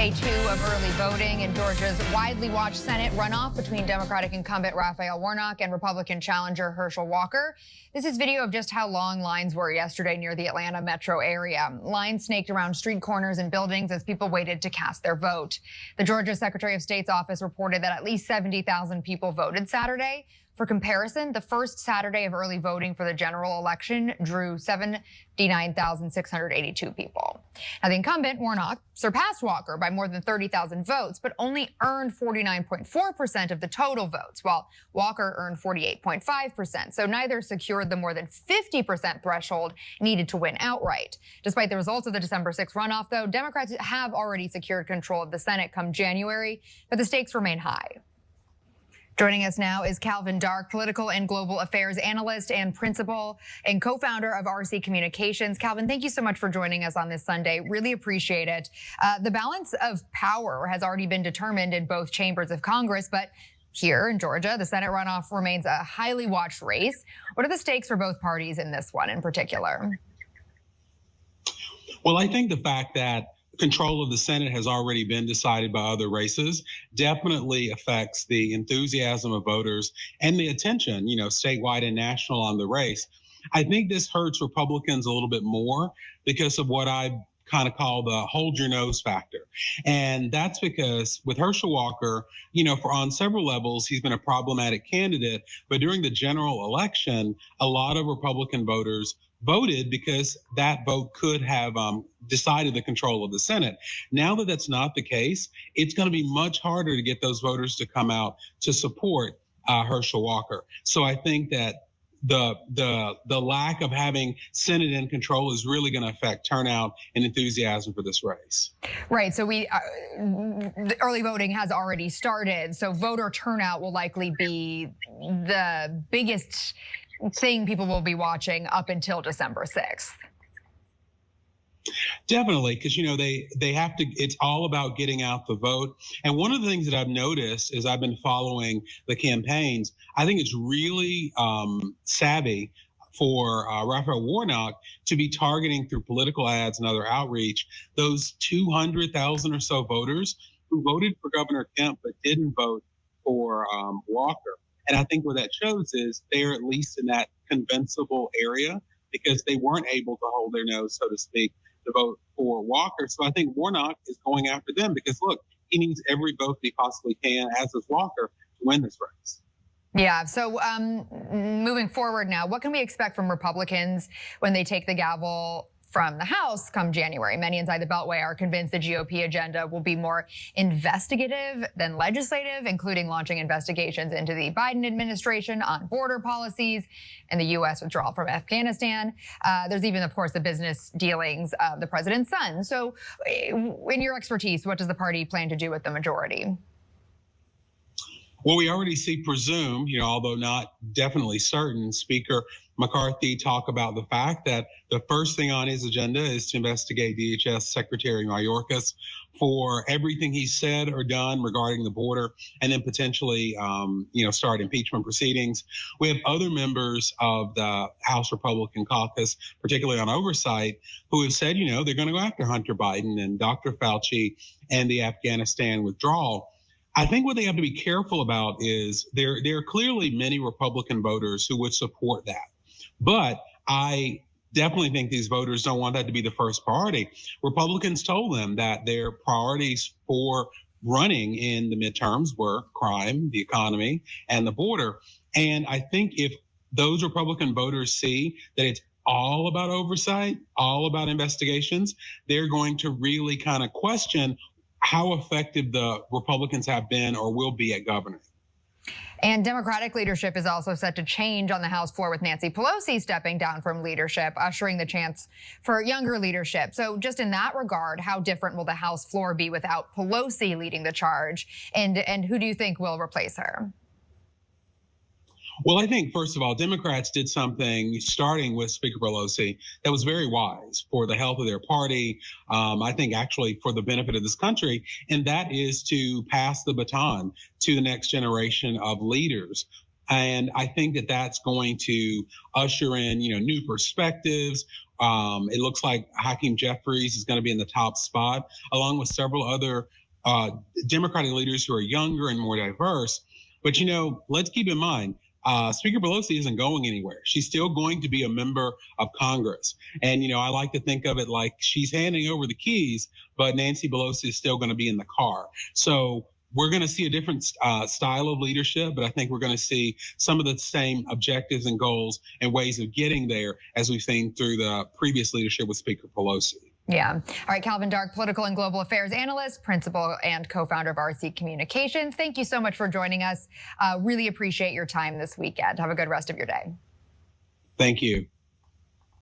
Day 2 of early voting in Georgia's widely watched Senate runoff between Democratic incumbent Raphael Warnock and Republican challenger Herschel Walker. This is video of just how long lines were yesterday near the Atlanta metro area. Lines snaked around street corners and buildings as people waited to cast their vote. The Georgia Secretary of State's office reported that at least 70,000 people voted Saturday. For comparison, the first Saturday of early voting for the general election drew 79,682 people. Now, the incumbent, Warnock, surpassed Walker by more than 30,000 votes, but only earned 49.4% of the total votes, while Walker earned 48.5%. So neither secured the more than 50% threshold needed to win outright. Despite the results of the December 6th runoff, though, Democrats have already secured control of the Senate come January, but the stakes remain high. Joining us now is Calvin Dark, political and global affairs analyst and principal and co-founder of RC Communications. Calvin, thank you so much for joining us on this Sunday. Really appreciate it. The balance of power has already been determined in both chambers of Congress, but here in Georgia, the Senate runoff remains a highly watched race. What are the stakes for both parties in this one in particular? Well, I think the fact that control of the Senate has already been decided by other races definitely affects the enthusiasm of voters and the attention, statewide and national on the race. I think this hurts Republicans a little bit more because of what I kind of call the hold your nose factor. And that's because with Herschel Walker, for on several levels, he's been a problematic candidate. But during the general election, a lot of Republican voters voted because that vote could have decided the control of the Senate. Now that that's not the case, it's going to be much harder to get those voters to come out to support Herschel Walker. So I think that the lack of having Senate in control is really going to affect turnout and enthusiasm for this race. Right. So the early voting has already started. So voter turnout will likely be the biggest thing people will be watching up until December 6th. Definitely, because, they have to, it's all about getting out the vote. And one of the things that I've noticed as I've been following the campaigns, I think it's really savvy for Raphael Warnock to be targeting through political ads and other outreach those 200,000 or so voters who voted for Governor Kemp but didn't vote for Walker. And I think what that shows is they're at least in that convincible area because they weren't able to hold their nose, so to speak, to vote for Walker. So I think Warnock is going after them because, look, he needs every vote that he possibly can, as does Walker, to win this race. Yeah. So moving forward now, what can we expect from Republicans when they take the gavel from the House come January? Many inside the Beltway are convinced the GOP agenda will be more investigative than legislative, including launching investigations into the Biden administration on border policies and the U.S. withdrawal from Afghanistan. There's even, of course, the business dealings of the president's son. So in your expertise, what does the party plan to do with the majority? Well, we already see presumed, although not definitely certain, Speaker McCarthy talk about the fact that the first thing on his agenda is to investigate DHS Secretary Mayorkas for everything he said or done regarding the border, and then potentially, start impeachment proceedings. We have other members of the House Republican caucus, particularly on oversight, who have said, they're going to go after Hunter Biden and Dr. Fauci and the Afghanistan withdrawal. I think what they have to be careful about is there are clearly many Republican voters who would support that. But I definitely think these voters don't want that to be the first priority. Republicans told them that their priorities for running in the midterms were crime, the economy, and the border. And I think if those Republican voters see that it's all about oversight, all about investigations, they're going to really kind of question how effective the Republicans have been or will be at governing. And Democratic leadership is also set to change on the House floor with Nancy Pelosi stepping down from leadership, ushering the chance for younger leadership. So just in that regard, how different will the House floor be without Pelosi leading the charge? And who do you think will replace her? Well, I think, first of all, Democrats did something, starting with Speaker Pelosi, that was very wise for the health of their party, I think actually for the benefit of this country, and that is to pass the baton to the next generation of leaders And I think that that's going to usher in, new perspectives. It looks like Hakeem Jeffries is going to be in the top spot, along with several other Democratic leaders who are younger and more diverse. But, let's keep in mind, Speaker Pelosi isn't going anywhere. She's still going to be a member of Congress. And, I like to think of it like she's handing over the keys, but Nancy Pelosi is still going to be in the car. So we're going to see a different style of leadership, but I think we're going to see some of the same objectives and goals and ways of getting there as we've seen through the previous leadership with Speaker Pelosi. Yeah. All right, Calvin Dark, political and global affairs analyst, principal and co-founder of RC Communications. Thank you so much for joining us. Really appreciate your time this weekend. Have a good rest of your day. Thank you.